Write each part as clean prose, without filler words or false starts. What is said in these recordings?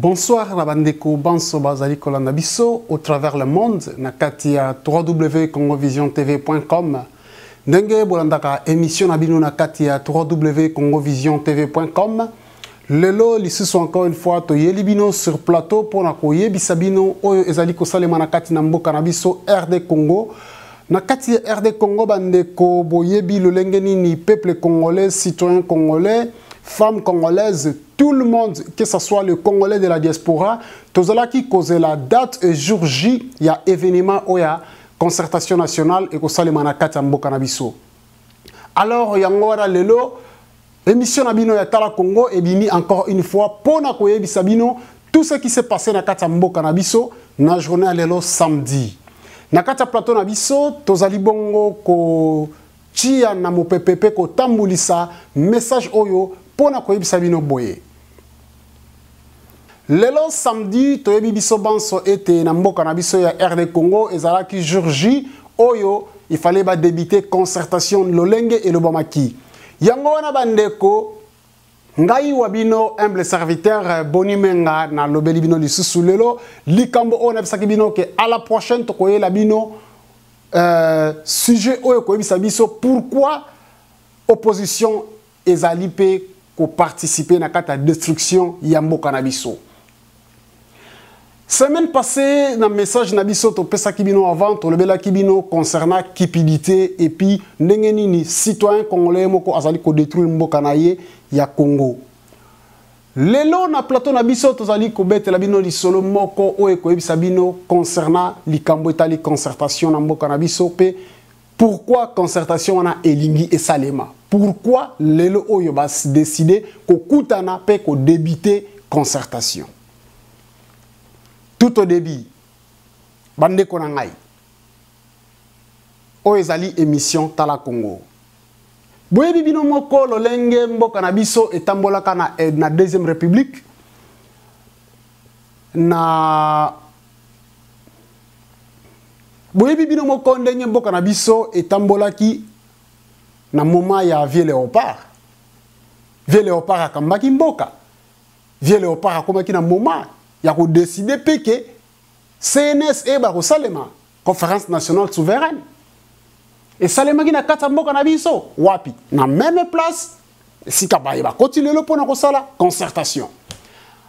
Bonsoir na bandeko banso bazali kolanda biso au travers le monde na kati ya www.congovisiontv.com ndenge bolandaka émission na bino na kati ya www.congovisiontv.com lelo lisusu encore une fois to yeli bino sur plateau pona ko yebisa bino oyo ezali kosalema na kati na mboka na biso RD Congo na kati ya RD Congo bandeko boyebi lolenge nini peuple congolais citoyen congolais femmes congolaises, tout le monde, que ce soit le Congolais de la diaspora, tous ceux qui causent la date et jour J, il y a événement où il y a concertation nationale et que ça les manakati amboka na biso. Alors, il y a ngora lelo, émission nabino ya Tala Congo et bini encore une fois pona koyebi sabino tout ce qui s'est passé na kati amboka na biso na journée lelo samedi. Na kati plateau na biso, tozali bongo ko chia na mopepepe ko tambulisa message oyo pona koyebisa bino boye. Lelo samedi toyebi biso banso ete na mboka na biso ya RD Congo ezalaki jour J oyo il fallait ba débiter concertation lolenge et lobamaki. Yango wana bandeko ngai wabino humble serviteur Bonimenga na lobeli bino lisusu lelo likambo ona bisaki bino ke à la prochaine to koyela bino sujet oyo koyebisa biso pourquoi opposition ezali pe ko participer na kata destruction ya mboka na biso. Semaine passée, dans le message Nabiso, to pesa kibino avant, to lebela kibino concernant cupidité et puis ndengenini citoyen congolais moko azali ko détruire mboka na ye ya Congo. Lelo na plateau Nabiso to zali ko betela bino li solo moko o e ko ebisa bino concernant likambo etali concertation na mboka na biso pe pourquoi concertation wana elingi et salema. Pourquoi lelo oyo ba décider ko kutana pe ko débiter concertation. Tout au début, bande konangai. O ezali émission Tala Congo. Boyebi bino moko lolenge mboka na biso etambolaka na deuxième république. Na boyebi bino moko ndenge mboka na biso etambolaki na moment ya Vieux Léopard. Vieux Léopard akambaki mboka. Vieux Léopard akomaki na moment ya ko décider que CNS e ba ko salema conférence nationale souveraine. Et salema na kata mboka na biso wapi na même place si kabaye ba continuer le pona ko sala concertation.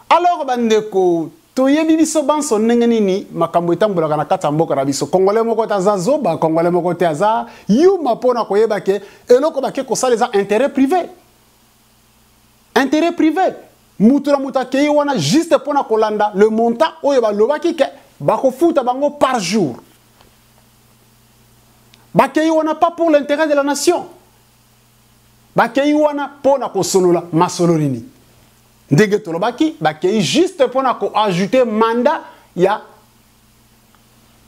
Alors bandeko toyebi biso banso ndenge nini makambo etambolaka na kata mboka na biso congolais moko taza zoba congolais moko taza yuma pona ko yeba ke eloko ba ke ko sala za intérêt privé. Intérêt privé. Moutura muta kei wana juste pona kolanda le montant oyo ba lobaki ke ba ko futa bango par jour. Ba kei wana pas pour l'intérêt de la nation. Ba kei wana pona ko solola masololini. Ndenge to lobaki ba kei juste pona ko ajouter mandat ya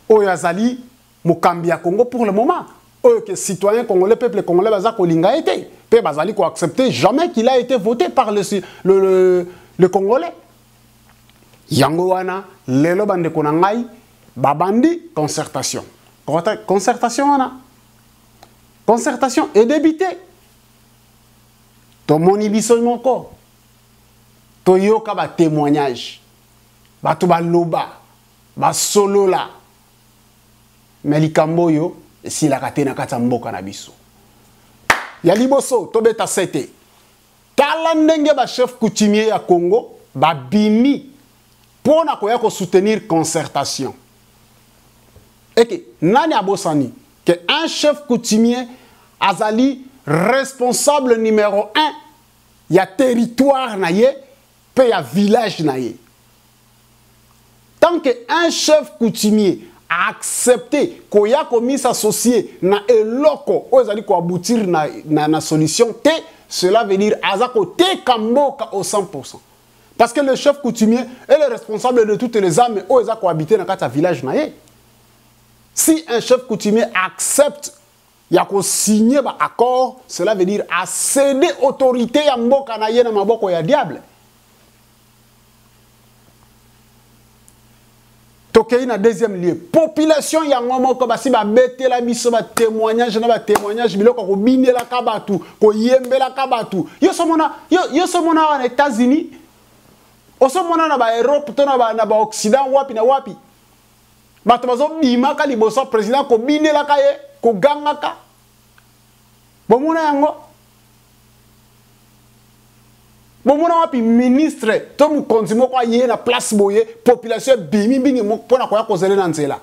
oyo azali mokambi ya Congo pour le moment. Oyo que citoyen congolais peuple congolais baza ko linga été. Pe bazali ko accepter jamais qu'il a été voté par le Congolais. Yango wana lelo bande konangai babandi concertation. Concertation wana. Concertation et débité. To moni biso moko. To yoka ba témoignage. Ba to ba loba. Ba solola. Mais likambo yo si la katena kata mboka na biso. Ya liboso tobeta sete tala ndenge ba chef coutumier ya Congo ba bimi pona koya ko soutenir concertation et que nani abosani que un chef coutumier azali responsable numéro 1 ya territoire na ye pe ya village na ye. Tant que un chef coutumier a accepté koya komi s'associer na eloko ozali ko aboutir na solution te, cela veut dire azako te kamboka au 100%. Parce que le chef coutumier est le responsable de toutes les âmes ozako habiter na kata village na ye. Si un chef coutumier accepte ya ko signer ba accord, cela veut dire a céder autorité ya mboka na ye na maboko ya diable. Tokei na deuxième lieu population yango moko basi ba betela biso ba témoignage na ba témoignage biloko ko bindela kabatu ko yembela kabatu yo somona en États-Unis Oso mona na ba Europe to na ba Occident wapi na wapi. Bato bazo bimaka liboso président ko binelaka ye ko gangaka. Bomona yango. Bomona wapi ministre to mu konzimo kwa ye na place boye population bimi bingi mo pona ko ya kozele na nzela.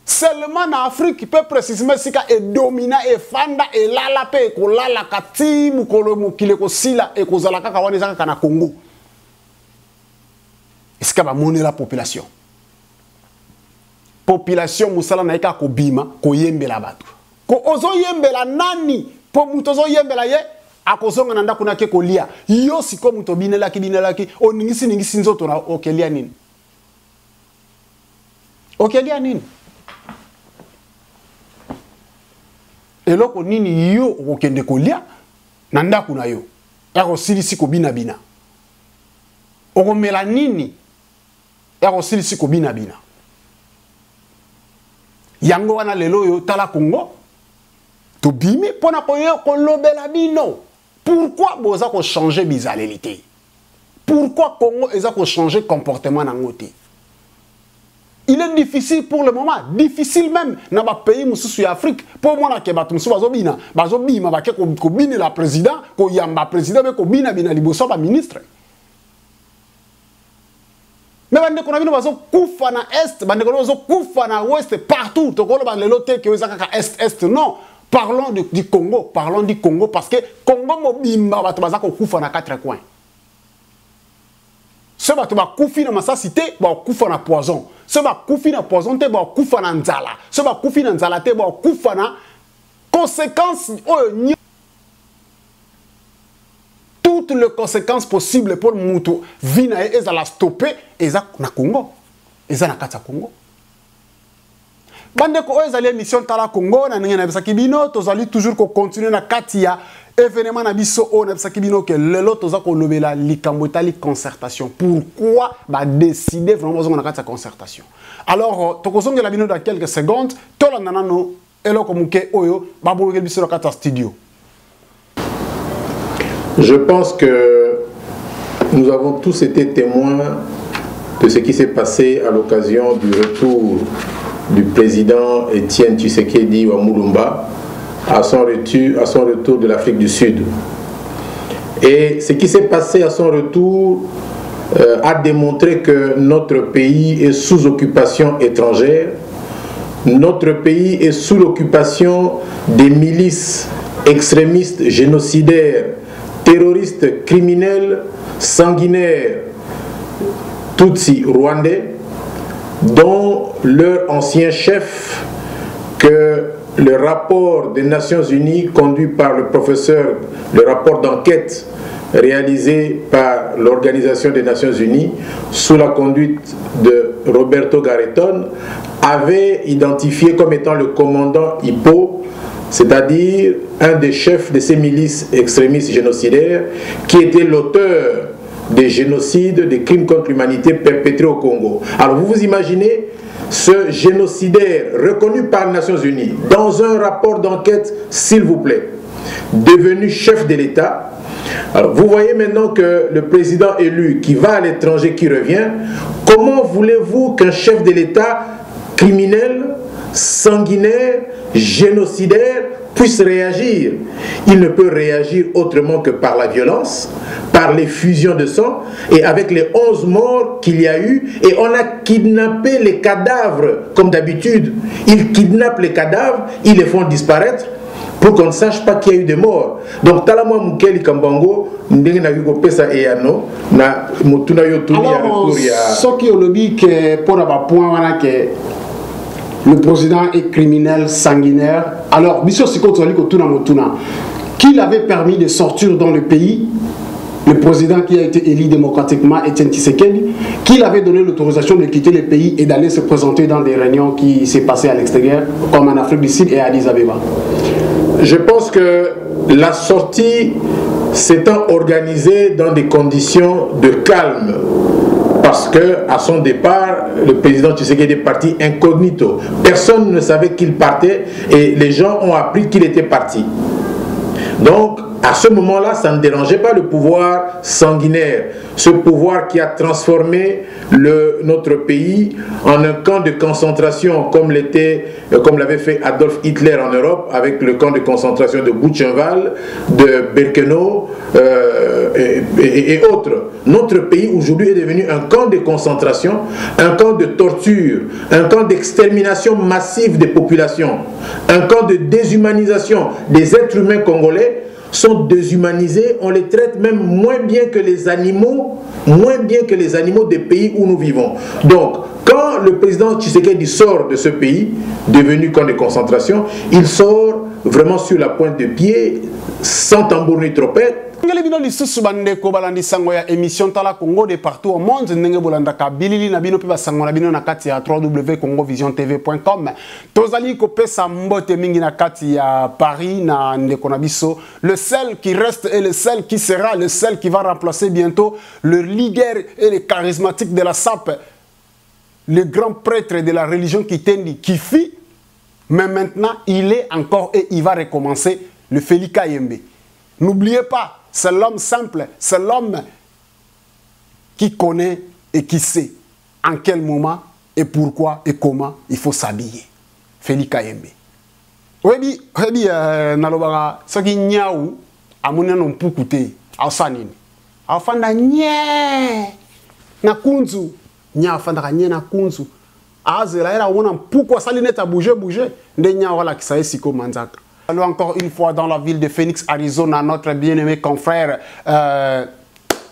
Seulement en Afrique, peut précisément si est dominant et fanda et lala pe ko lala kati mukolo mukile ko sila et ko zalaka kawane zaka kana Congo. Est-ce que va monter la population? Population musala na eka ko bima ko yembela batu. Ko ozo yembela nani po mutozo yembela ye akozonga nanda kuna ke ko lia. Yo siko muto binela ki o ningisi nzoto na okelia nini? Okelia nini? Eloko nini yo okende kolia na ndaku na yo yako silisi ko bina bina okomela nini yako silisi ko bina bina yango wana lelo yo tala Congo to bimi pona ko yo ko lobela bino pourquoi boza ko changer bizalelité pourquoi Congo eza ko changer comportement na ngote. Il est difficile pour le moment, difficile même dans les pays de l'Afrique. Pour moi, que bazobina ba ke ko bine la président, ko yamba président mais ko bina liboso ba ministre. Mais bande ko na bino bazo kufa na est, bande ko bazo kufa na ouest partout. To ko ba lelo te ke ezaka est non. Parlons du Congo, parce que Congo mo bimba bato bazako kufa na quatre coins. Ce bato ba kufi na masasité, ba kufa na poison. Ce ba kufi na poison te ba kufa na nzala. Ce ba kufi na nzala te ba kufa na conséquences toutes les conséquences possibles pour mutu vina et ezala stopper eza na Congo. Eza na kata Congo. Bande ko ezali mission tala Congo na ninga na bisaki bino tozali toujours ko continuer na katia événement na biso on na bisaki bino que lelo toza ko lobela likambo tali concertation. Pourquoi ba décider vraiment na katia concertation. Alors tokozonga la bino dans quelques secondes tola nanano eloko muke oyo ba bolobela biso na katia studio. Je pense que nous avons tous été témoins de ce qui s'est passé à l'occasion du retour du président Etienne Tshisekedi Wamulumba à son retour de l'Afrique du Sud. Et ce qui s'est passé à son retour a démontré que notre pays est sous occupation étrangère, notre pays est sous l'occupation des milices extrémistes, génocidaires, terroristes, criminels, sanguinaires, Tutsi rwandais, dont leur ancien chef, que le rapport des Nations Unies conduit par le professeur, le rapport d'enquête réalisé par l'Organisation des Nations Unies sous la conduite de Roberto Garretón, avait identifié comme étant le commandant Hippo, c'est-à-dire un des chefs de ces milices extrémistes génocidaires qui était l'auteur des génocides, des crimes contre l'humanité perpétrés au Congo. Alors vous vous imaginez ce génocidaire reconnu par les Nations Unies dans un rapport d'enquête, s'il vous plaît, devenu chef de l'État. Alors vous voyez maintenant que le président élu qui va à l'étranger, qui revient, comment voulez-vous qu'un chef de l'État criminel, sanguinaire, génocidaire puisse réagir? Il ne peut réagir autrement que par la violence, par les fusions de sang et avec les 11 morts qu'il y a eu, et on a kidnappé les cadavres comme d'habitude. Ils kidnappent les cadavres, ils les font disparaître pour qu'on ne sache pas qu'il y a eu des morts. Donc talamwa mukeli kambango ndenge na yuko pesa eyano na mutuna yo tuni ya retour ya soki olobi que pour ba point wana que le président est criminel, sanguinaire. Alors, qui l'avait permis de sortir dans le pays, le président qui a été élu démocratiquement, Etienne Tshisekedi, qui l'avait donné l'autorisation de quitter le pays et d'aller se présenter dans des réunions qui s'est passées à l'extérieur, comme en Afrique du Sud et à Addis Abeba. Je pense que la sortie s'étant organisée dans des conditions de calme, parce qu'à son départ, le président Tshisekedi est parti incognito. Personne ne savait qu'il partait et les gens ont appris qu'il était parti. Donc, à ce moment-là, ça ne dérangeait pas le pouvoir sanguinaire, ce pouvoir qui a transformé notre pays en un camp de concentration comme l'avait fait Adolf Hitler en Europe avec le camp de concentration de Buchenwald, de Birkenau et autres. Notre pays aujourd'hui est devenu un camp de concentration, un camp de torture, un camp d'extermination massive des populations, un camp de déshumanisation des êtres humains congolais. Sont déshumanisés, on les traite même moins bien que les animaux des pays où nous vivons. Donc, quand le président Tshisekedi sort de ce pays, devenu camp de concentration, il sort vraiment sur la pointe de pied, sans tambour ni trompette. Bino lisusu bandeko balandi sango ya émission Tala Congo de partout au monde ndenge bolandaka bilili na bino pe basango na bino na kati ya www.congovisiontv.com tozali ko pesa mbote mingi na kati ya Paris na ndeko na biso le seul qui reste et le seul qui sera le seul qui va remplacer bientôt le leader et le charismatique de la SAP, le grand prêtre de la religion Kitendi Kifi, mais maintenant il est encore et il va recommencer, le Félix Kayembe. N'oubliez pas, c'est l'homme simple, c'est l'homme qui connaît et qui sait en quel moment et pourquoi et comment il faut s'habiller. Félix Kayembe. Oyebi nalobaka soki nyau amuna no mpukute asanini. Afanda nye na kunzu. Nya afanda nye na kunzu. Azela era wona mpuku asali neta bouger nde nya wala kisaye siko manzaka. Allons encore une fois dans la ville de Phoenix, Arizona, notre bien-aimé confrère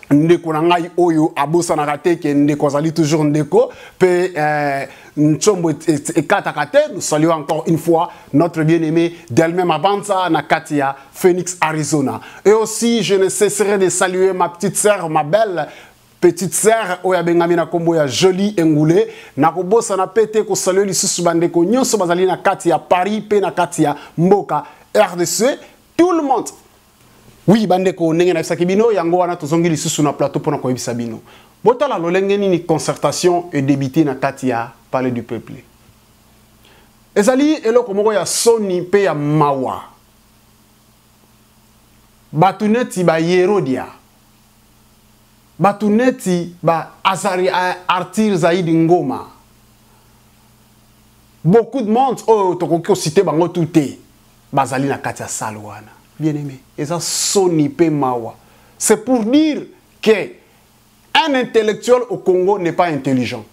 Ndeko Nangai Oyo, Abosa Narate, qui est Ndeko Zali, toujours Ndeko, Pe Nchombo et Katakate. Nous saluons encore une fois notre bien-aimé Delme Mabanza, Nakatia, Phoenix, Arizona. Et aussi, je ne cesserai de saluer ma petite sœur, ma belle petite sœur oya bengami na kombo ya Jolie Engoulé na kobosa na pete ko saluer lisusu bandeko nyonso bazali na kati ya Paris pe na kati ya Mboka RDC, tout le monde. Oui bandeko ndenge na bisaki bino yango wana tozongi lisusu na plateau pona ko yebisa bino botala lolenge nini concertation et débité na kati ya Palais du Peuple ezali eloko moko ya soni pe ya mawa batuneti ba Yerodia Batuneti ba Azari Artir Zaïdi Ngoma. Beaucoup de monde, oh, toko cité bango touté. Bazali na katia salwana. Bien aimé. Et ça soni pe mawa. C'est pour dire que un intellectuel au Congo n'est pas intelligent.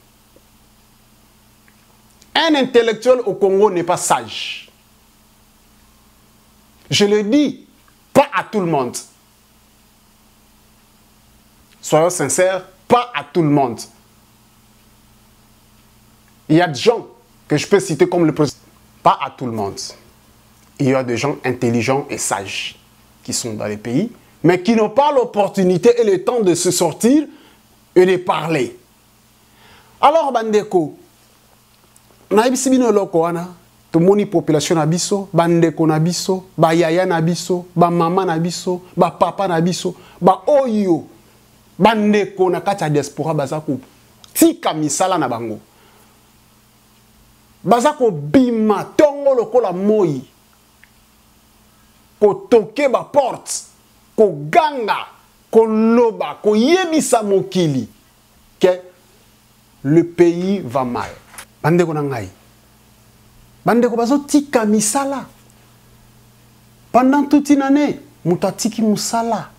Un intellectuel au Congo n'est pas sage. Je le dis, pas à tout le monde. Soyons sincères, pas à tout le monde. Il y a des gens que je peux citer comme le président. Pas à tout le monde. Il y a des gens intelligents et sages qui sont dans les pays, mais qui n'ont pas l'opportunité et le temps de se sortir et de parler. Alors, bandeko, naibisi bino loko wana, to moni population na biso, bandeko na biso, ba yaya na biso, ba mama na biso, ba papa na biso, ba oyo. Bandeko na kati ya diaspora bazako tika misala na bango. Bazako bima tongo lokola moi. Ko toke ba porte, ko ganga, ko loba, ko yebisa mokili que le pays va mal. Bandeko na ngai. Bandeko bazo tika misala. Pendant toute une année, mutatiki musala.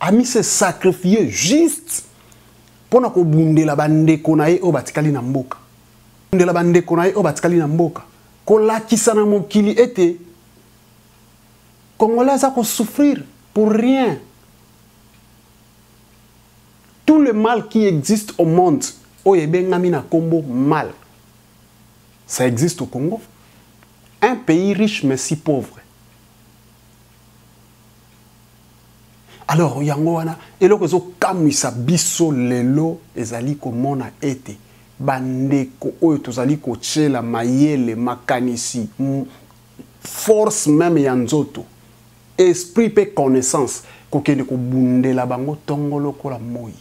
A mis se sacrifier juste pour na ko bundela bandeko na ye o batikali na mboka. Bundela bandeko na ye o batikali na mboka. Ko lakisa na mokili ete Congolais a ko souffrir pour rien. Tout le mal qui existe au monde, o yebengami na kombo mal. Ça existe au Congo. Un pays riche mais si pauvre. Alors, yango wana, eloko zo kamwisa biso lelo ezali komona ete bandeko oyo tozali kochela mayele makanisi force même ya nzoto esprit pe connaissance kokende ko bundela bango tongolo kola moi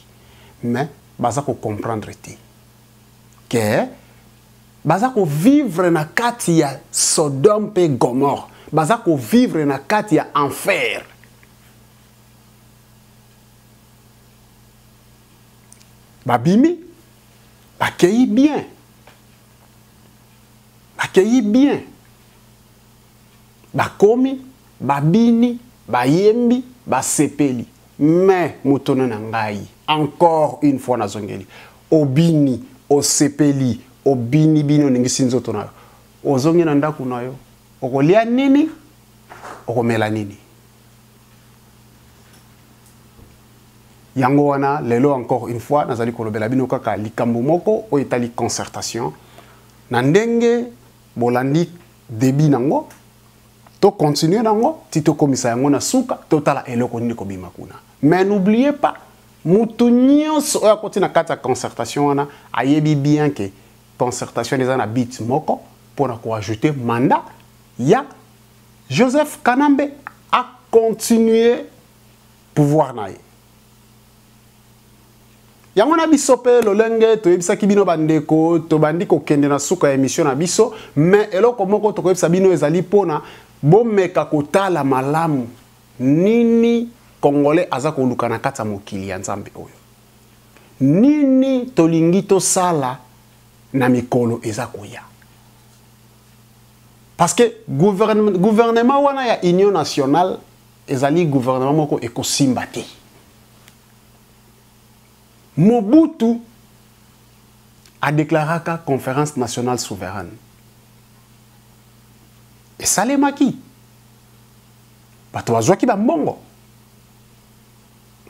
mais baza ko comprendre te que baza ko vivre na kati ya Sodome pe Gomorre baza ko vivre na kati ya enfer. babimi, bakei bien. Bakei bien. Bakomi, babini, bayembi, basepeli. Mais mutono nangai, encore une fois nazongeli. Obini, osepeli, obini bino ningisinzo tonayo. Ozongi nanda kunayo. Okolia nini? Okomela nini? Yango wana lelo encore une fois nazali kolobela bino kaka likambo moko o etali concertation. Nandenge bolandi debi nango. To continuer nango tito komisa yango na suka totala eloko nini kobima kuna. Mais n'oubliez pas mutu nyonso oyo akoti na kati ya concertation wana ayebi bien que concertation eza na bit moko pour ko ajouter mandat ya Joseph Kanambe a continuer pouvoir na ye. Yango na biso pe lolenge toyebisaki bino bandeko to bandi ko kende na suka ya émission na biso mais eloko moko to koyebisa bino ezali pona bomeka kotala malamu nini Congolais aza koluka na kati ya mokili ya Nzambe oyo. Nini tolingi tosala na mikolo eza koya. Parce que gouvernement wana ya Union nationale ezali gouvernement moko ekosimba te. Mobutu a déclaré la conférence nationale souveraine. Et ça les maquis. Bato bazwaki ba mbongo.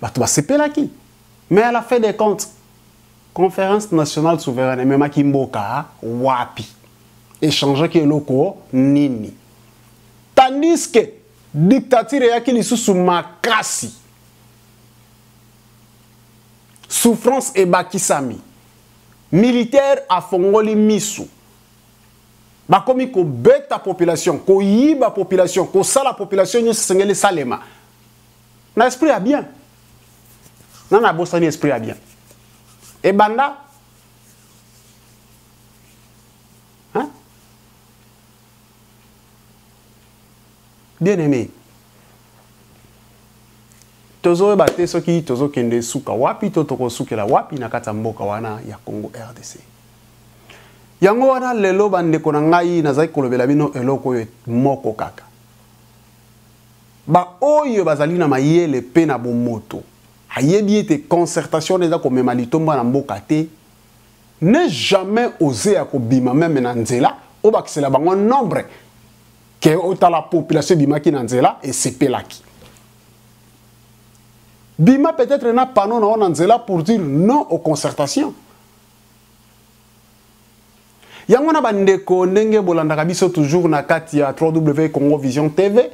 Bato basepelaki. Mais à la fin des comptes, conférence nationale souveraine, même maki mboka wapi. Échange ki loko nini. Tandis que dictature yaki lisusu makasi. Souffrance et bakisami. Militaire a fongoli misu. Bakomi ko beta population, ko yiba population, ko sala population nyo sengeli salema. Na esprit a bien. Non, na bosani esprit a bien. Et banda hein? Bien aimé. Tozo bate soki tozo kende suka wapi to toko sukela wapi na kata mboka wana ya Congo RDC. Yango wana lelo bandeko na ngai nazali kolobela bino eloko moko kaka. Ba oyo bazali na mayele pe na bomoto. Ayebi ete concertation eza ko mema litomba na mboka te. Ne jamais oser akobima même na nzela o bakisela bango nombre ke ota la population bimaki na nzela et sepelaki. Bima peut-être na panneau na nzela pour dire non aux concertations. Yango na bandeko ndenge bolandaka biso toujours na kati ya www Congo Vision TV.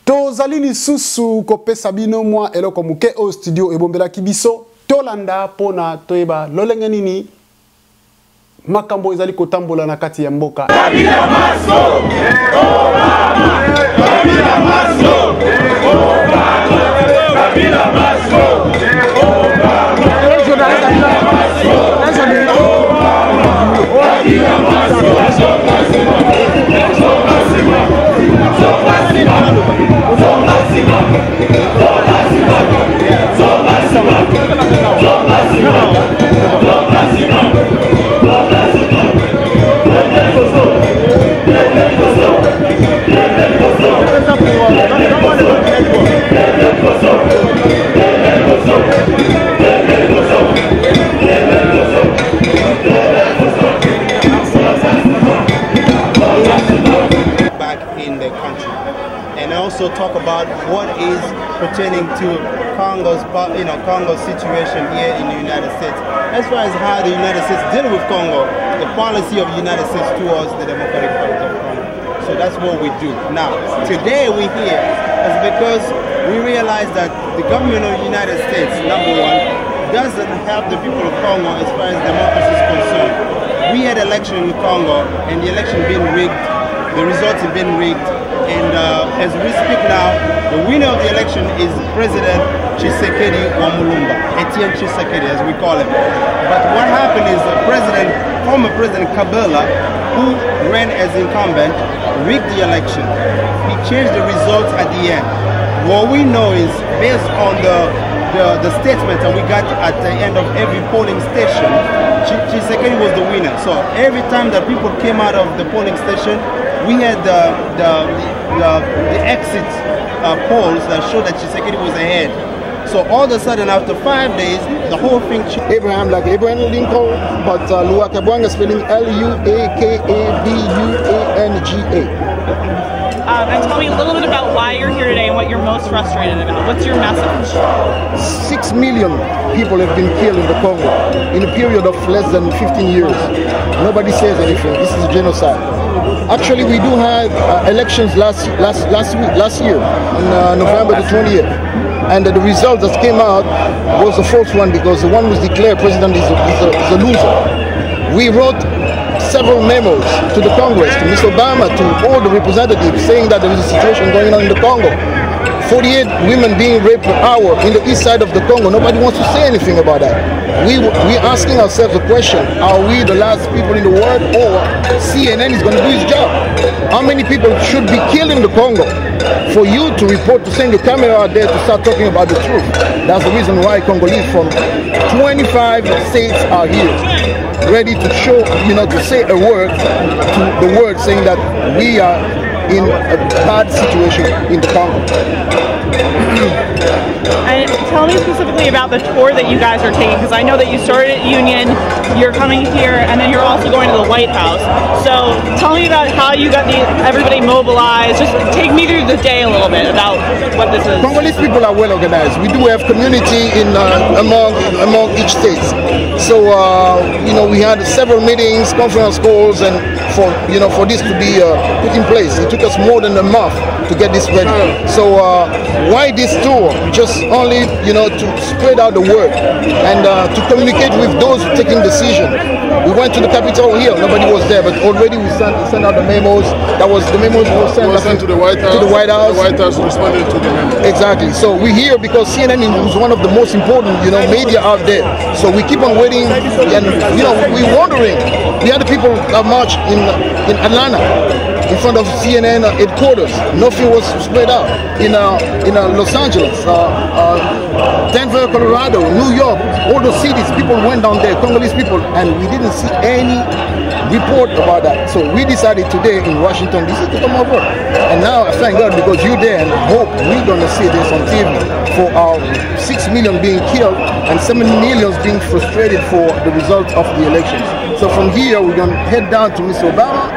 Tozali lisusu kopesa bino mwa eloko muke au studio ebombelaki biso tolanda pona toyeba lolenge nini makambo ezali kotambola na kati ya mboka. Kabila maso! Kabila maso! Kabila maso! Also talk about what is pertaining to Congo's situation here in the United States, as far as how the United States deal with Congo, the policy of the United States towards the Democratic Republic of Congo. So that's what we do. Now, today we're here is because we realize that the government of the United States, number one, doesn't help the people of Congo as far as democracy is concerned. We had election in Congo, and the election been rigged. The results have been rigged. And as we speak now, the winner of the election is President Tshisekedi Wamulumba, Etienne Tshisekedi as we call him. But what happened is former President Kabila, who ran as incumbent, rigged the election. He changed the results at the end. What we know is based on the the statement that we got at the end of every polling station, Tshisekedi was the winner. So every time that people came out of the polling station, we had the exit polls that showed that Tshisekedi was ahead. So all of a sudden, after 5 days, the whole thing changed. Abraham, like Abraham Lincoln, but Luakabwanga spelling Luakabwanga. And tell me a little bit about why you're here today and what you're most frustrated about. What's your message? 6 million people have been killed in the Congo in a period of less than 15 years. Nobody says anything. This is genocide. Actually, we do have elections last year on November the 20th. And the result that came out was a false one because the one who was declared president is a loser. We wrote several memos to the Congress, to Mr. Obama, to all the representatives saying that there is a situation going on in the Congo. 48 women being raped per hour in the east side of the Congo. Nobody wants to say anything about that. We're asking ourselves the question, are we the last people in the world, or CNN is going to do its job? How many people should be killed in the Congo for you to report, to send your camera out there to start talking about the truth? That's the reason why Congolese from 25 states are here, ready to show, to say a word to the world saying that we are in a bad situation in the Congo. And tell me specifically about the tour that you guys are taking, because I know that you started at Union, you're coming here, and then you're also going to the White House. So tell me about how you got everybody mobilized. Just take me through the day a little bit about what this is. Congolese people are well organized. We do have community in among each state. So we had several meetings, conference calls, and for this to be put in place, it took us more than a month to get this ready. So why this tour? Just only to spread out the word and to communicate with those taking decision. We went to the Capitol Hill. Nobody was there, but already we sent out the memos. The memos were sent to the White House. To the White House. The White House responded to the memos. Exactly. So we're here because CNN is one of the most important media out there. So we keep on waiting, and we're wondering. The other people that marched in Atlanta, in front of CNN headquarters. Nothing was spread out in Los Angeles, Denver, Colorado, New York, all those cities. People went down there, Congolese people, and we didn't see any report about that. So we decided today in Washington DC to come over. And now I thank God because you're there, and I hope we're going to see this on TV for our 6 million being killed and 7 million being frustrated for the result of the elections. So from here, we're going to head down to Mr. Obama.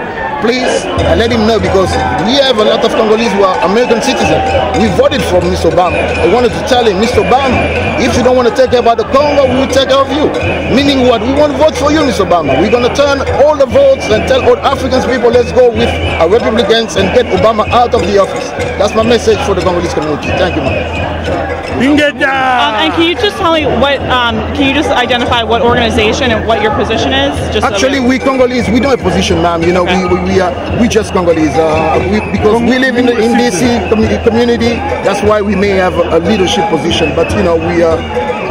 Please let him know, because we have a lot of Congolese who are American citizens. We voted for Mr. Obama. I wanted to tell him, Mr. Obama, if you don't want to take care about the Congo, we will take care of you. Meaning what? We want to vote for you, Mr. Obama. We're going to turn all the votes and tell all African people, let's go with our Republicans and get Obama out of the office. That's my message for the Congolese community. Thank you, man. And can you just tell me what, can you just identify what organization and what your position is? Just actually, we Congolese, we don't have a position, ma'am. We just Congolese. Because we live in DC community, that's why we may have a leadership position. But we are,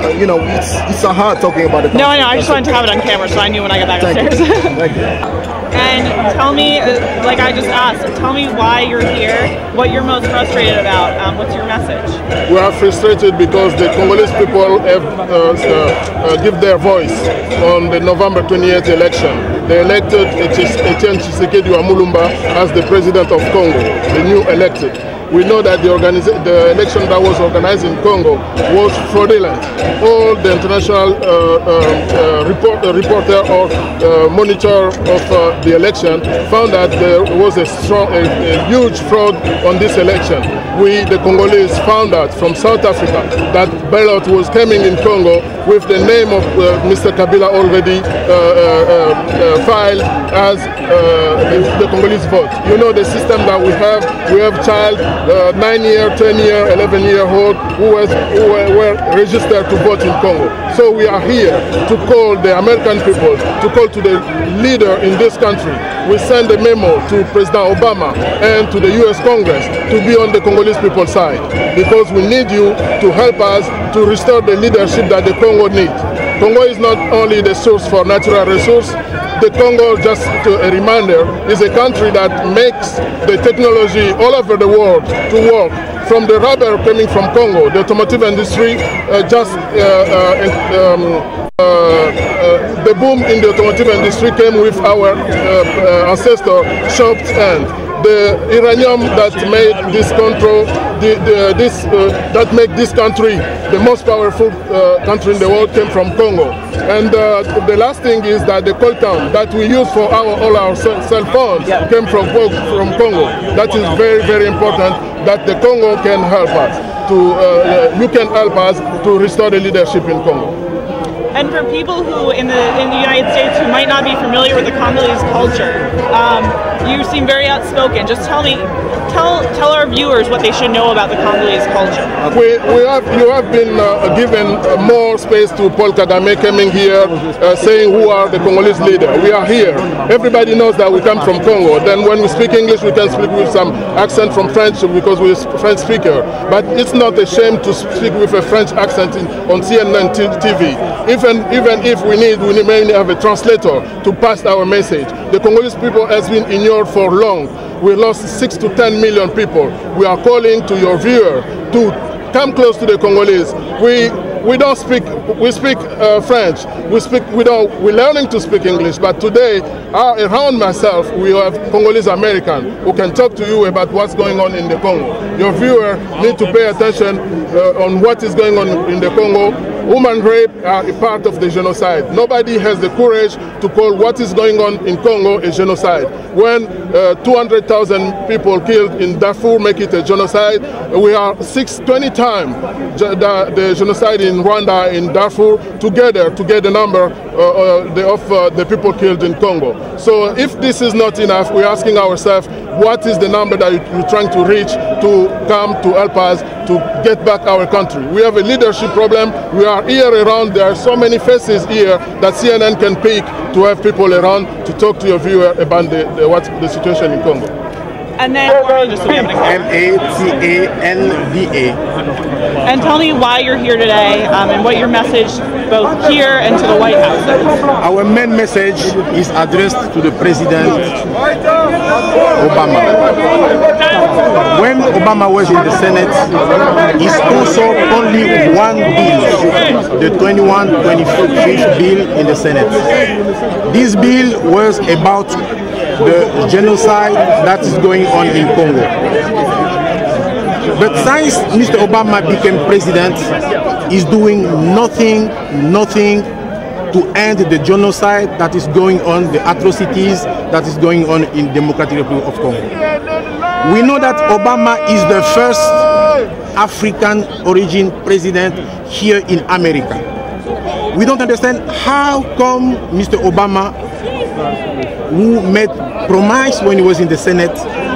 it's so hard talking about it. No, I just wanted to have it on camera so I knew when I got back upstairs. Thank you. And tell me, like I just asked, tell me why you're here, what you're most frustrated about, what's your message? We are frustrated because the Congolese people have give their voice on the November 28th election. They elected Etienne Tshisekedi wa Mulumba as the president of Congo, the new elected. We know that the election that was organized in Congo was fraudulent. All the international reporter or monitor of the election found that there was a huge fraud on this election. We, the Congolese, found out from South Africa that ballot was coming in Congo with the name of Mr. Kabila already filed as the Congolese vote. You know the system that we have child 9-year, 10-year, 11-year-old who were registered to vote in Congo. So we are here to call the American people, to call to the leader in this country. We send a memo to President Obama and to the US Congress to be on the Congolese people's side, because we need you to help us to restore the leadership that the Congo needs. Congo is not only the source for natural resources. The Congo, just a reminder, is a country that makes the technology all over the world to work from the rubber coming from Congo. The automotive industry the boom in the automotive industry came with our ancestor Chop's end. The uranium that made this country, that make this country the most powerful country in the world came from Congo. And the last thing is that the coltan that we use for all our cell phones came from Congo. That is very, very important that the Congo can help us you can help us to restore the leadership in Congo. And for people who in the United States who might not be familiar with the Congolese culture, you seem very outspoken. Just tell our viewers what they should know about the Congolese culture. You have been given more space to Paul Kagame coming here, saying who are the Congolese leader. We are here. Everybody knows that we come from Congo. Then when we speak English, we can speak with some accent from French because we're a French speaker. But it's not a shame to speak with a French accent on CNN TV. Even if we may have a translator to pass our message. The Congolese people has been ignored for long. We lost 6 to 10 million people. We are calling to your viewer to come close to the Congolese. We don't speak. We speak French. We're learning to speak English. But today, around myself, we have Congolese American who can talk to you about what's going on in the Congo. Your viewer need to pay attention on what is going on in the Congo. Human rape are a part of the genocide. Nobody has the courage to call what is going on in Congo a genocide. When 200,000 people killed in Darfur make it a genocide, we are 20 times the genocide in Rwanda, in Darfur, together to get the number of the people killed in Congo. So if this is not enough, we're asking ourselves, what is the number that you're trying to reach to come to help us to get back our country? We have a leadership problem. We are here around. There are so many faces here that CNN can pick to have people around to talk to your viewer about what's the situation in Congo. And then M-A-T-A-N-D-A. And tell me why you're here today and what your message both here and to the White House is. Our main message is addressed to the President Obama. When Obama was in the Senate, he sponsored only one bill, the 21-25 bill in the Senate. This bill was about the genocide that is going on in Congo. But since Mr. Obama became president, he's doing nothing to end the genocide that is going on, the atrocities that is going on in Democratic Republic of Congo. We know that Obama is the first African origin president here in America. We don't understand how come Mr. Obama, who made promise when he was in the Senate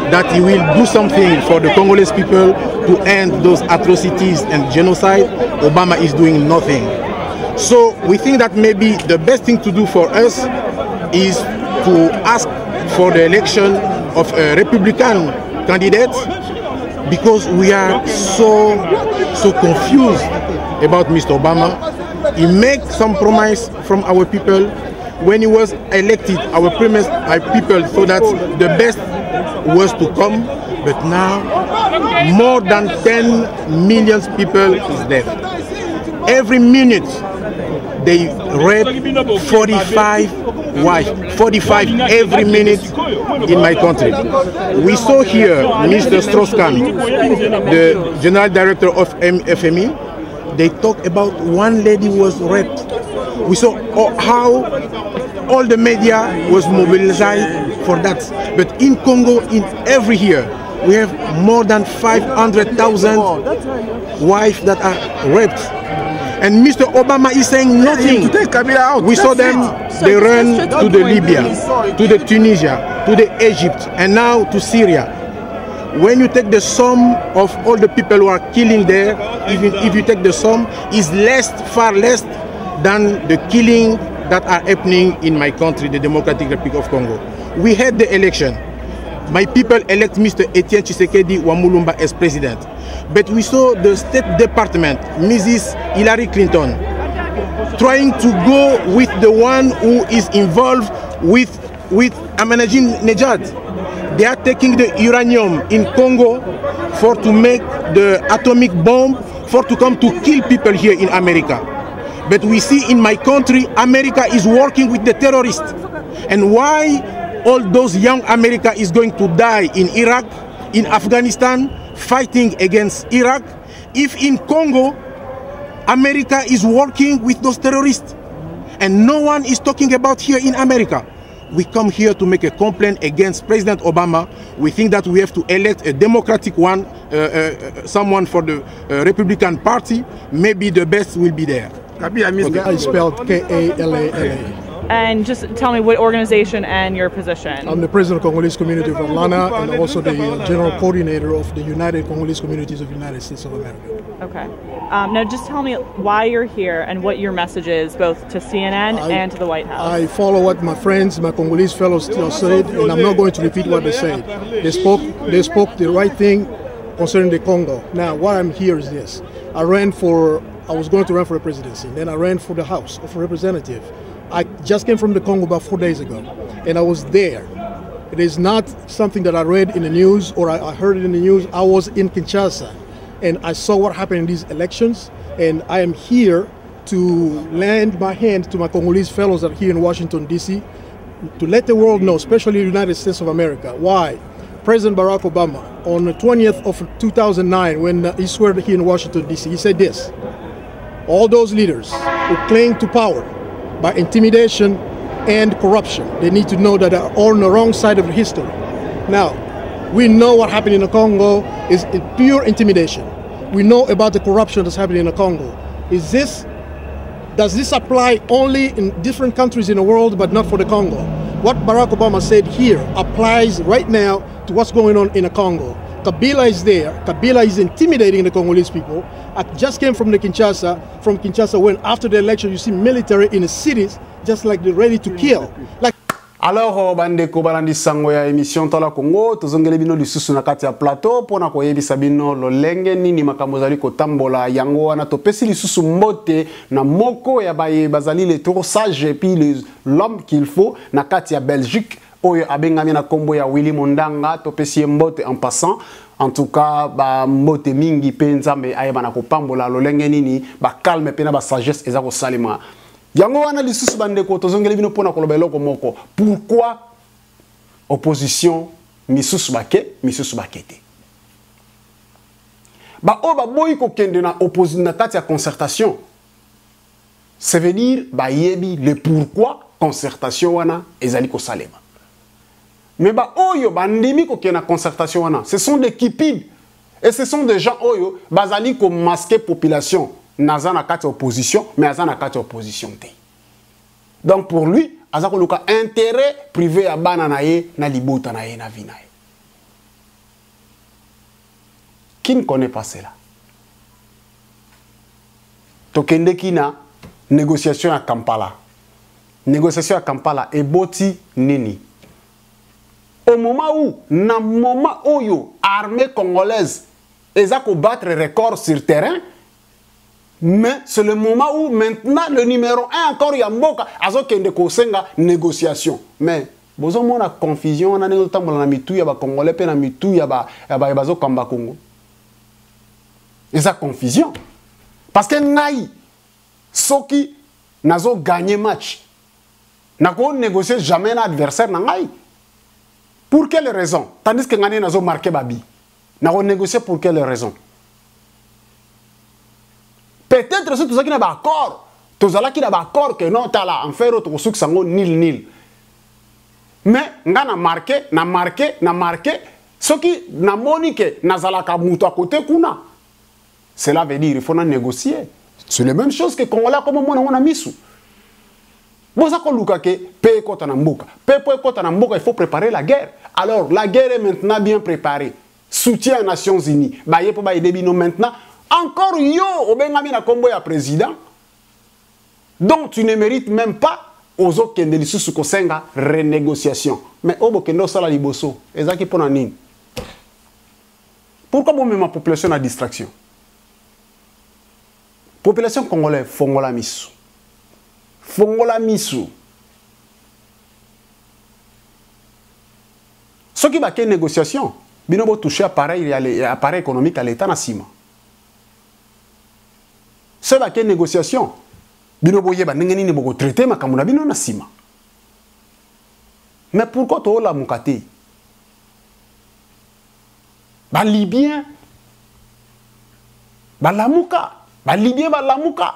that he will do something for the Congolese people to end those atrocities and genocide, Obama is doing nothing. So we think that maybe the best thing to do for us is to ask for the election of a Republican candidate, because we are so confused about Mr. Obama. He made some promise from our people. When he was elected, our people thought that the best was to come, but now more than 10 million people is dead. Every minute they rape 45 wives, 45 every minute in my country. We saw here Mr. Strauss-Kahn, the General Director of FMI. They talked about one lady was raped. We saw how all the media was mobilized for that. But in Congo, in every year, we have more than 500,000 wives that are raped. And Mr. Obama is saying nothing. We saw them, they ran to the Libya, to the Tunisia, to the Egypt, and now to Syria. When you take the sum of all the people who are killing there, even if you take the sum, is far less than the killing that are happening in my country, the Democratic Republic of Congo. We had the election. My people elect Mr. Etienne Tshisekedi Wamulumba as president. But we saw the State Department, Mrs. Hillary Clinton, trying to go with the one who is involved with Ahmadinejad. They are taking the uranium in Congo for to make the atomic bomb, for to come to kill people here in America. But we see in my country, America is working with the terrorists. And why all those young America is going to die in Iraq, in Afghanistan, fighting against Iraq, if in Congo, America is working with those terrorists? And no one is talking about here in America. We come here to make a complaint against President Obama. We think that we have to elect a democratic one, someone for the Republican Party. Maybe the best will be there. Okay. I spelled K-A-L-A-L-A. And just tell me what organization and your position. I'm the president of the Congolese community of Atlanta and also the general coordinator of the United Congolese Communities of the United States of America. Okay. Now just tell me why you're here and what your message is, both to CNN and to the White House. I follow what my friends, my Congolese fellows still said, and I'm not going to repeat what they said. They spoke the right thing concerning the Congo. Now, what I'm here is this. I was going to run for the presidency. Then I ran for the House of Representatives. I just came from the Congo about 4 days ago, and I was there. It is not something that I read in the news or I heard it in the news. I was in Kinshasa, and I saw what happened in these elections, and I am here to lend my hand to my Congolese fellows that are here in Washington, D.C., to let the world know, especially the United States of America, why President Barack Obama, on the 20th of 2009, when he swore here in Washington, D.C., he said this: all those leaders who cling to power by intimidation and corruption, they need to know that they're all on the wrong side of history. Now, we know what happened in the Congo is pure intimidation. We know about the corruption that's happening in the Congo. Does this apply only in different countries in the world but not for the Congo? What Barack Obama said here applies right now to what's going on in the Congo. Kabila is there. Kabila is intimidating the Congolese people. I just came from Kinshasa, when after the election you see military in the cities just like they're ready to kill. Alors bandeko balandi sango ya émission Tala Congo tozongele bino lisusu na kati ya plateau pona koyebisa bino lolenge nini makambo zali kotambola yango wana topesi lisusu mbote na moko ya bazali les trop sages et puis l'homme qu'il faut na kati ya Belgique oyo abengami na kombo ya Willy Mondanga topesi mbote en passant. En tout cas, ba mbote mingi penza me ayeba na kopambola lolenge nini ba calme pena ba sagesse ezako salima. Yango wana lisusu bandeko tozongeli bino pona koloba eloko moko. Pourquoi opposition misusu bakete? Ba o ba boyi ko kende na opposition na kati ya concertation. Ça veut dire ba yebi le pourquoi concertation wana ezali ko salema. Mais ba oyo bandimi ko kena concertation wana, ce sont des kipides et ce sont des gens oyo bazali ko masquer population. Naza na kati opposition, mais aza na kati opposition te. Donc pour lui, aza ko luka intérêt privé ya bana na ye na libota na ye na vie na ye. Qui ne connaît pas cela? Tokende kina négociation à Kampala. Négociation à Kampala eboti nini? Au moment où, na moment où l'armée congolaise est à battre record sur terrain, mais c'est le moment où maintenant le numéro 1 encore Yamboka a une négociation. Mais vous avez une confusion, on a une mitou ya ba Congolais pe na mitou ya ba bazo kamba Congo. Et ça confusion. Parce que ngai soki nazo gagner match. Nako négocier jamais un adversaire na ngai. Pour quelle raison? Tandis que Ngani n'a pas marqué Babi. N'a pas négocié pour quelle raison? Peut-être que tout ça qui n'a pas d'accord. Tout ça qui n'a pas d'accord que non, t'as là, en fait, autre chose que ça nil. Mais, n'a marqué. Ce qui n'a monique, n'a zalaka mouto à côté kuna. Cela veut dire qu'il faut négocier. C'est la même chose que Congolais comme moi, on a mis sous. Il faut préparer la guerre. Alors, la guerre est maintenant bien préparée. Soutien aux Nations Unies. Maintenant, encore yo, Obengami na kombo ya président, dont tu ne mérites même pas aux autres qui ont sous kosenga renégociation. Mais obo kendo sala liboso, ezaki pona nini? Pourquoi moi ma population a distraction? Population congolaise fongola misu. Fongola misu. Ce qui va une négociation, bino bo toucher appareil économique à l'État na sima. Ce va une négociation, bino bo yeba ndenge nini boko traiter makambo na bino na sima. Mais pourquoi to la mukate? Ba Libyen, ba lamuka, ba Libyen ba lamuka.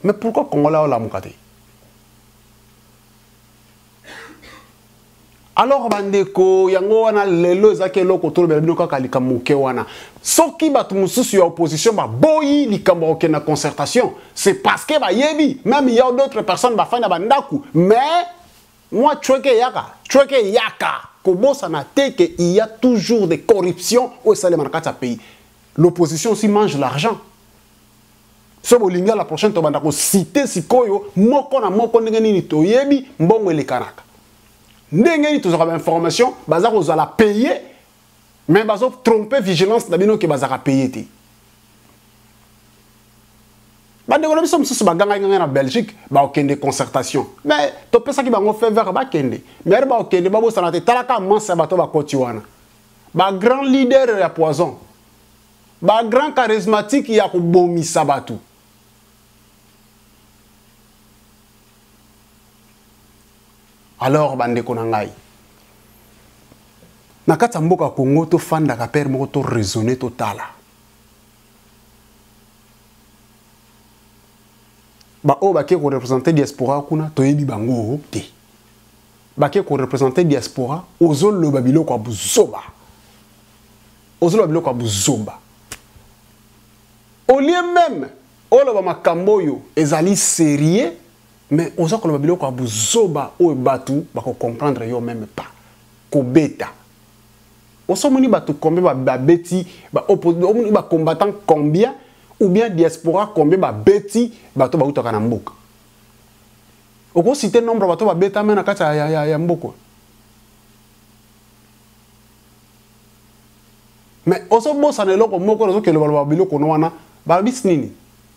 Mais pourquoi Congolais la mukate? Alors bandeko yango wana lelo ezake loko to bino kaka likamuke wana soki batu mususu ya opposition ba boyi likambo ke na concertation c'est parce que ba yebi même il y a d'autres personnes ba fanya bandaku mais moi chweke yaka kobosa na teke il y a toujours des corruptions au salé markata pays l'opposition aussi mange l'argent so bolinga la prochaine to bandako citer sikoyo moko na moko ndenge nini to yebi mbongo ele kanaka ndenge tous aura information baza ko la payer mais bazo tromper vigilance d'abino que baza payer ti ba de ko biso mususu baganga ngana na Belgique ba okende concertation mais to pesa ki bango fait vers ba kende mais ba okende ba bo sanate talaka mansa bato ba koti wana ba grand leader ya poison ba grand charismatique ya ko bomisa bato. Alors bandeko na ngai na kati mboka Congo to fanda ka père moko to raisonner totala ba o ba ke ko représenter diaspora kuna to yebi bango te ba ke ko représenter diaspora ozolo babilo kwa buzoba au lieu même olo ba makambo yo ezali sérieux. Mais aux autres, le babilo buzoba ou batu bako comprendre yo même pas. Ko beta. Osomoni batu combien ba beti ba opposé ba combattant combien ou bien diaspora combien ba beti batu ba utoka na mboka. Oko citer nombre batu ba beta mena kata ya mboko. Mais osomo sanelo ko moko rezo ke le babilo ko no wana ba bis nini.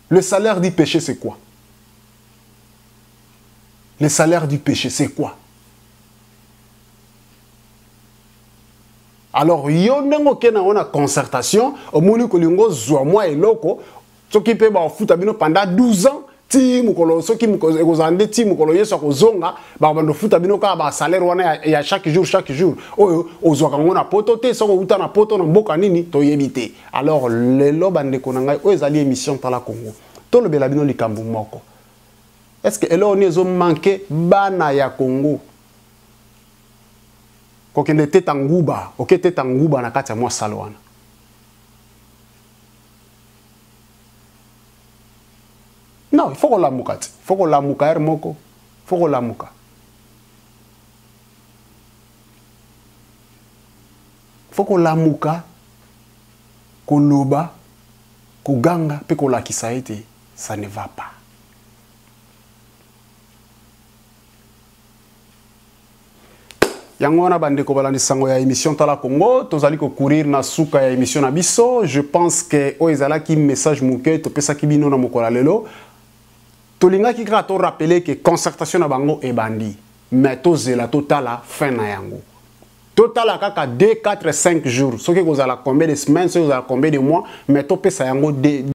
Le salaire du péché c'est quoi? Le salaire du péché, c'est quoi? Alors, yondengo kena ona concertation, au moni kolingo zwa moi et loko, ce qui peut ba futa bino pendant 12 ans, ti mukolo ce qui mukolo zande ti mukolo yeso ko zonga, ba bando futa bino ka ba salaire wana ya chaque jour. Oyo ozwa kango na poto te, soko uta na poto na mboka nini to yebite. Alors, lelo bande konanga o ezali émission tala Congo. To le bela bino likambu moko. Est-ce que là on est manqué bana ya Congo? Quand on était en Gouba, ok était en Gouba na kati moi salwana. Non, il faut qu'on la mukati. Il faut qu'on la muka moko. Il faut qu'on la muka. Il faut qu'on la muka. Koloba, kuganga, pe ko la kisaite, ça ne va pas. Yango na bande ko balandi sango ya émission tala Congo tozali ko courir na suka ya émission na biso. Je pense que o ezala ki message muke to pesa ki bino na mokola lelo tolinga ki ka to rappeler que concertation na bango e bandi mais to zela totala fin na yango totala kaka 2 4 5 jours soki ko zala combien de semaines soki ko zala combien de mois mais to pesa yango